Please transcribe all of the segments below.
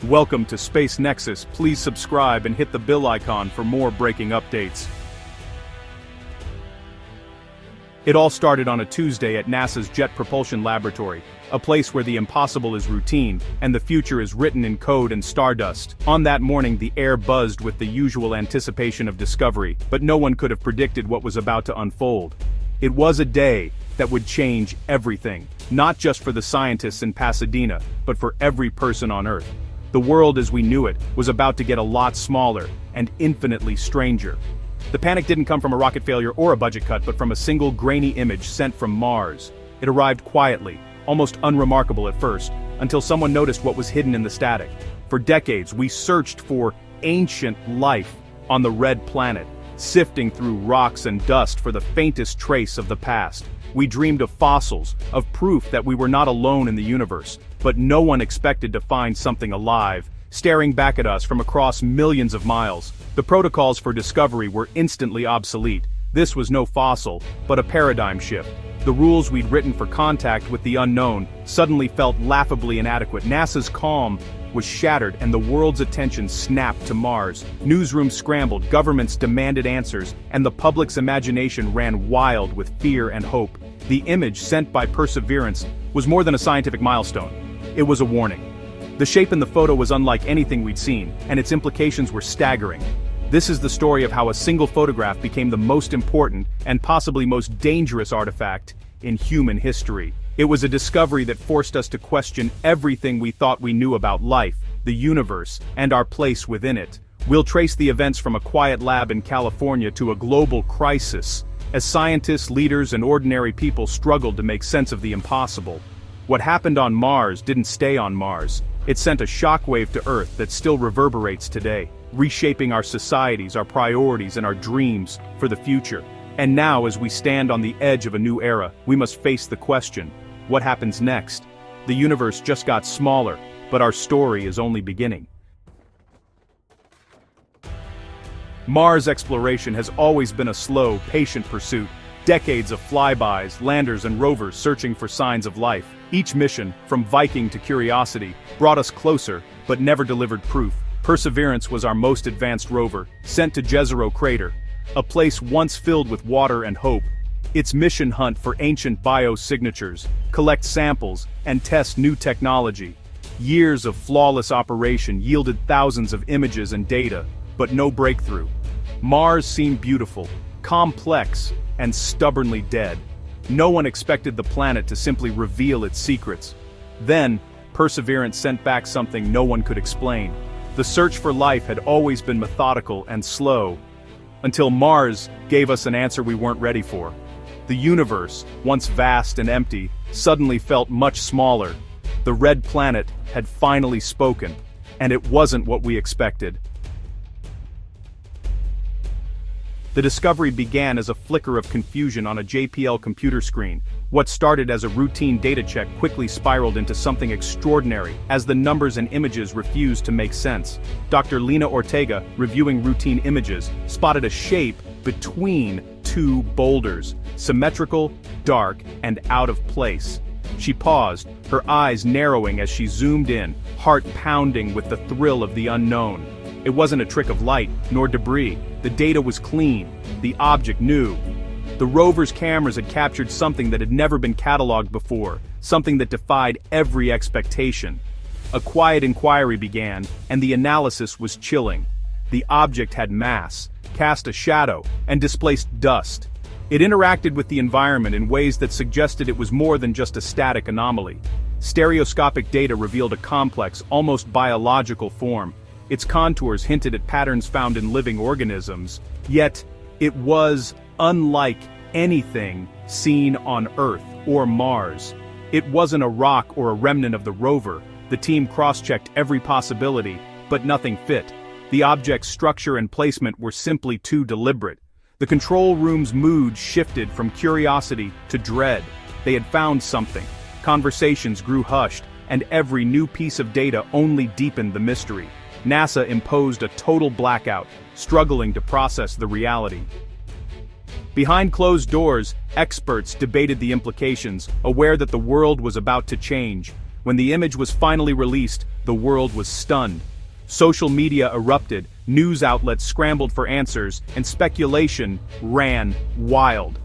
Welcome to Space Nexus. Please subscribe and hit the bell icon for more breaking updates. It all started on a Tuesday at NASA's Jet Propulsion Laboratory, a place where the impossible is routine, and the future is written in code and stardust. On that morning, the air buzzed with the usual anticipation of discovery, but no one could have predicted what was about to unfold. It was a day that would change everything, not just for the scientists in Pasadena, but for every person on Earth. The world as we knew it was about to get a lot smaller and infinitely stranger. The panic didn't come from a rocket failure or a budget cut, but from a single grainy image sent from Mars. It arrived quietly, almost unremarkable at first, until someone noticed what was hidden in the static. For decades, we searched for ancient life on the red planet, sifting through rocks and dust for the faintest trace of the past. We dreamed of fossils, of proof that we were not alone in the universe, but no one expected to find something alive, staring back at us from across millions of miles. The protocols for discovery were instantly obsolete. This was no fossil, but a paradigm shift. The rules we'd written for contact with the unknown suddenly felt laughably inadequate. NASA's calm was shattered and the world's attention snapped to Mars. Newsrooms scrambled, governments demanded answers, and the public's imagination ran wild with fear and hope. The image sent by Perseverance was more than a scientific milestone. It was a warning. The shape in the photo was unlike anything we'd seen, and its implications were staggering. This is the story of how a single photograph became the most important and possibly most dangerous artifact in human history. It was a discovery that forced us to question everything we thought we knew about life, the universe, and our place within it. We'll trace the events from a quiet lab in California to a global crisis, as scientists, leaders, and ordinary people struggled to make sense of the impossible. What happened on Mars didn't stay on Mars. It sent a shockwave to Earth that still reverberates today, reshaping our societies, our priorities, and our dreams for the future. And now, as we stand on the edge of a new era, we must face the question: what happens next? The universe just got smaller, but our story is only beginning. Mars exploration has always been a slow, patient pursuit. Decades of flybys, landers, and rovers searching for signs of life. Each mission, from Viking to Curiosity, brought us closer, but never delivered proof. Perseverance was our most advanced rover, sent to Jezero Crater, a place once filled with water and hope. Its mission hunt for ancient biosignatures, collect samples, and test new technology. Years of flawless operation yielded thousands of images and data, but no breakthrough. Mars seemed beautiful, complex, and stubbornly dead. No one expected the planet to simply reveal its secrets. Then, Perseverance sent back something no one could explain. The search for life had always been methodical and slow, until Mars gave us an answer we weren't ready for. The universe, once vast and empty, suddenly felt much smaller. The red planet had finally spoken, and it wasn't what we expected. The discovery began as a flicker of confusion on a JPL computer screen. What started as a routine data check quickly spiraled into something extraordinary, as the numbers and images refused to make sense. Dr. Lina Ortega, reviewing routine images, spotted a shape between two boulders, symmetrical, dark, and out of place. She paused, her eyes narrowing as she zoomed in, heart pounding with the thrill of the unknown. It wasn't a trick of light, nor debris. The data was clean, the object new. The rover's cameras had captured something that had never been cataloged before, something that defied every expectation. A quiet inquiry began, and the analysis was chilling. The object had mass, cast a shadow, and displaced dust. It interacted with the environment in ways that suggested it was more than just a static anomaly. Stereoscopic data revealed a complex, almost biological form. Its contours hinted at patterns found in living organisms, yet it was unlike anything seen on Earth or Mars. It wasn't a rock or a remnant of the rover. The team cross-checked every possibility, but nothing fit. The object's structure and placement were simply too deliberate. The control room's mood shifted from curiosity to dread. They had found something. Conversations grew hushed, and every new piece of data only deepened the mystery. NASA imposed a total blackout, struggling to process the reality. Behind closed doors, experts debated the implications, aware that the world was about to change. When the image was finally released, the world was stunned. Social media erupted, news outlets scrambled for answers, and speculation ran wild.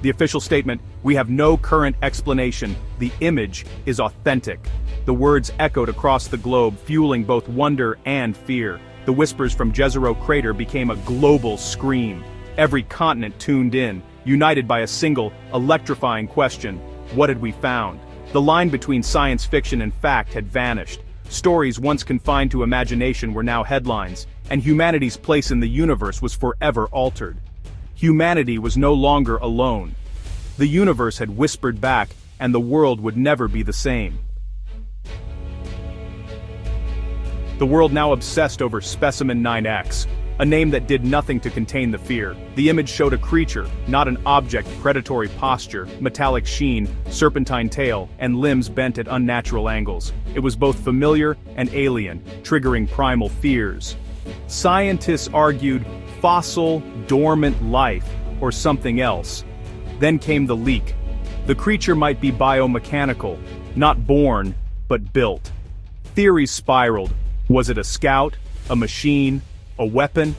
The official statement, "We have no current explanation, the image is authentic." The words echoed across the globe, fueling both wonder and fear. The whispers from Jezero Crater became a global scream. Every continent tuned in, united by a single, electrifying question: what had we found? The line between science fiction and fact had vanished. Stories once confined to imagination were now headlines, and humanity's place in the universe was forever altered. Humanity was no longer alone. The universe had whispered back, and the world would never be the same. The world now obsessed over Specimen 9X, a name that did nothing to contain the fear. The image showed a creature, not an object, predatory posture, metallic sheen, serpentine tail, and limbs bent at unnatural angles. It was both familiar and alien, triggering primal fears. Scientists argued fossil, dormant life, or something else. Then came the leak. The creature might be biomechanical, not born, but built. Theories spiraled. Was it a scout, a machine, a weapon?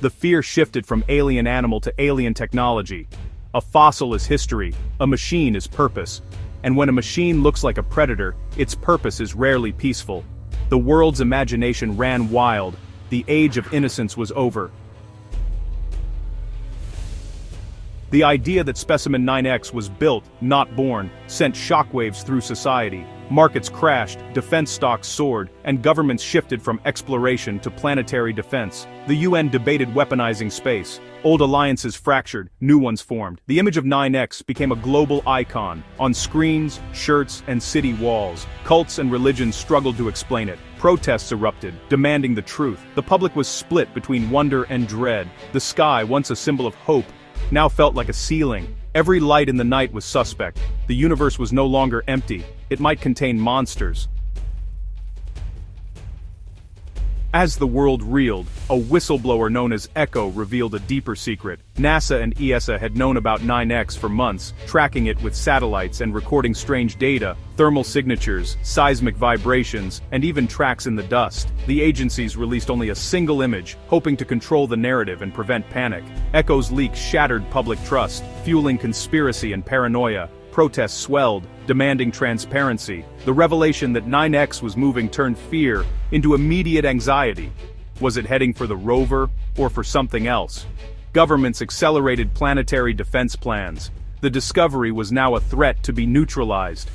The fear shifted from alien animal to alien technology. A fossil is history, a machine is purpose. And when a machine looks like a predator, its purpose is rarely peaceful. The world's imagination ran wild. The age of innocence was over. The idea that Specimen 9X was built, not born, sent shockwaves through society. Markets crashed, defense stocks soared, and governments shifted from exploration to planetary defense. The UN debated weaponizing space. Old alliances fractured, new ones formed. The image of 9X became a global icon, on screens, shirts, and city walls. Cults and religions struggled to explain it. Protests erupted, demanding the truth. The public was split between wonder and dread. The sky, once a symbol of hope, now felt like a ceiling. Every light in the night was suspect. The universe was no longer empty. It might contain monsters. As the world reeled, a whistleblower known as Echo revealed a deeper secret. NASA and ESA had known about 9X for months, tracking it with satellites and recording strange data, thermal signatures, seismic vibrations, and even tracks in the dust. The agencies released only a single image, hoping to control the narrative and prevent panic. Echo's leak shattered public trust, fueling conspiracy and paranoia. Protests swelled, demanding transparency. The revelation that 9X was moving turned fear into immediate anxiety. Was it heading for the rover, or for something else? Governments accelerated planetary defense plans. The discovery was now a threat to be neutralized.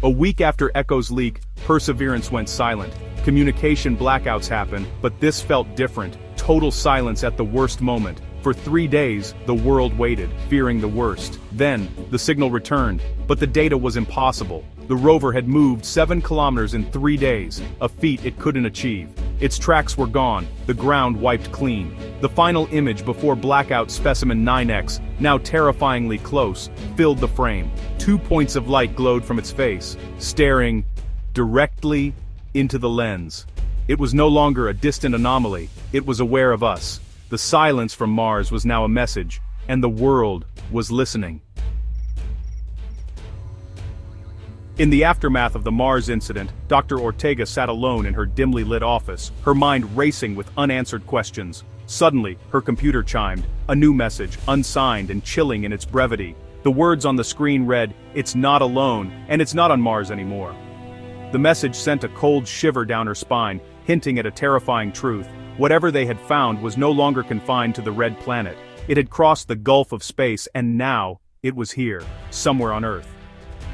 A week after Echo's leak, Perseverance went silent. Communication blackouts happened, but this felt different. Total silence at the worst moment. For 3 days, the world waited, fearing the worst. Then, the signal returned, but the data was impossible. The rover had moved 7 kilometers in 3 days, a feat it couldn't achieve. Its tracks were gone, the ground wiped clean. The final image before blackout Specimen 9X, now terrifyingly close, filled the frame. 2 points of light glowed from its face, staring directly into the lens. It was no longer a distant anomaly, it was aware of us. The silence from Mars was now a message, and the world was listening. In the aftermath of the Mars incident, Dr. Ortega sat alone in her dimly lit office, her mind racing with unanswered questions. Suddenly, her computer chimed, a new message, unsigned and chilling in its brevity. The words on the screen read, "It's not alone, and it's not on Mars anymore." The message sent a cold shiver down her spine, hinting at a terrifying truth. Whatever they had found was no longer confined to the red planet. It had crossed the gulf of space, and now, it was here, somewhere on Earth.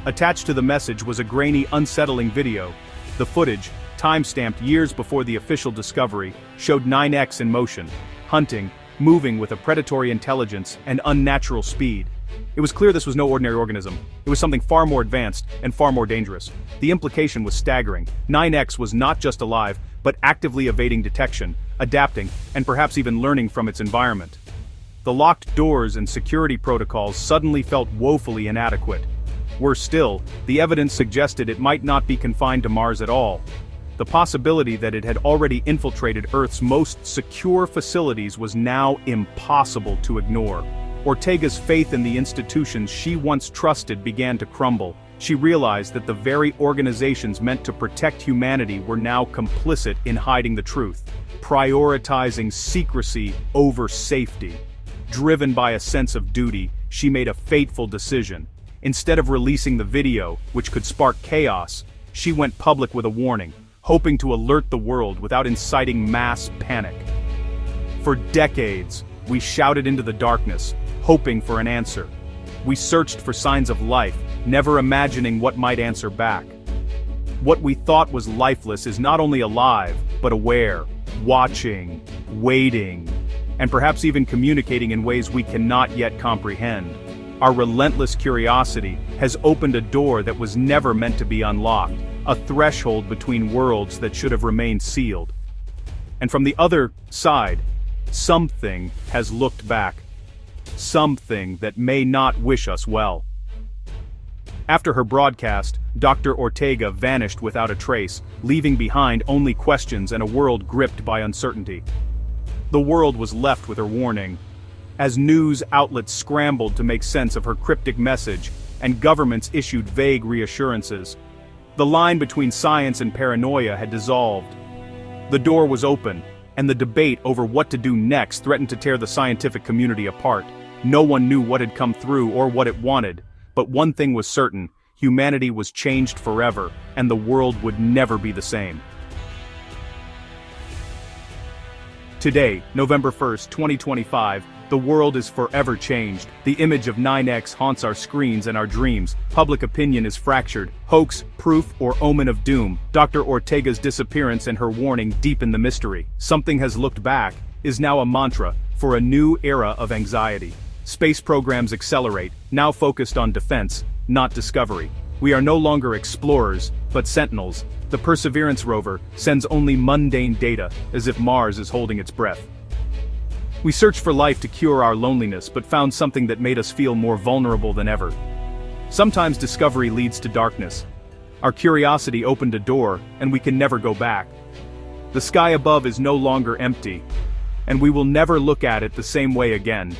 Attached to the message was a grainy, unsettling video. The footage, time-stamped years before the official discovery, showed 9X in motion, hunting, moving with a predatory intelligence and unnatural speed. It was clear this was no ordinary organism. It was something far more advanced and far more dangerous. The implication was staggering. 9X was not just alive, but actively evading detection, adapting, and perhaps even learning from its environment. The locked doors and security protocols suddenly felt woefully inadequate. Worse still, the evidence suggested it might not be confined to Mars at all. The possibility that it had already infiltrated Earth's most secure facilities was now impossible to ignore. Ortega's faith in the institutions she once trusted began to crumble. She realized that the very organizations meant to protect humanity were now complicit in hiding the truth, prioritizing secrecy over safety. Driven by a sense of duty, she made a fateful decision. Instead of releasing the video, which could spark chaos, she went public with a warning, hoping to alert the world without inciting mass panic. For decades, we shouted into the darkness, hoping for an answer. We searched for signs of life, never imagining what might answer back. What we thought was lifeless is not only alive, but aware, watching, waiting, and perhaps even communicating in ways we cannot yet comprehend. Our relentless curiosity has opened a door that was never meant to be unlocked, a threshold between worlds that should have remained sealed. And from the other side, something has looked back. Something that may not wish us well. After her broadcast, Dr. Ortega vanished without a trace, leaving behind only questions and a world gripped by uncertainty. The world was left with her warning. As news outlets scrambled to make sense of her cryptic message, and governments issued vague reassurances, the line between science and paranoia had dissolved. The door was open, and the debate over what to do next threatened to tear the scientific community apart. No one knew what had come through or what it wanted, but one thing was certain: humanity was changed forever, and the world would never be the same. Today, November 1st, 2025, the world is forever changed. The image of 9X haunts our screens and our dreams. Public opinion is fractured. Hoax, proof, or omen of doom. Dr. Ortega's disappearance and her warning deepen the mystery. Something has looked back is now a mantra for a new era of anxiety. Space programs accelerate, now focused on defense, not discovery. We are no longer explorers, but sentinels. The Perseverance rover sends only mundane data, as if Mars is holding its breath. We searched for life to cure our loneliness, but found something that made us feel more vulnerable than ever. Sometimes discovery leads to darkness. Our curiosity opened a door, and we can never go back. The sky above is no longer empty, and we will never look at it the same way again.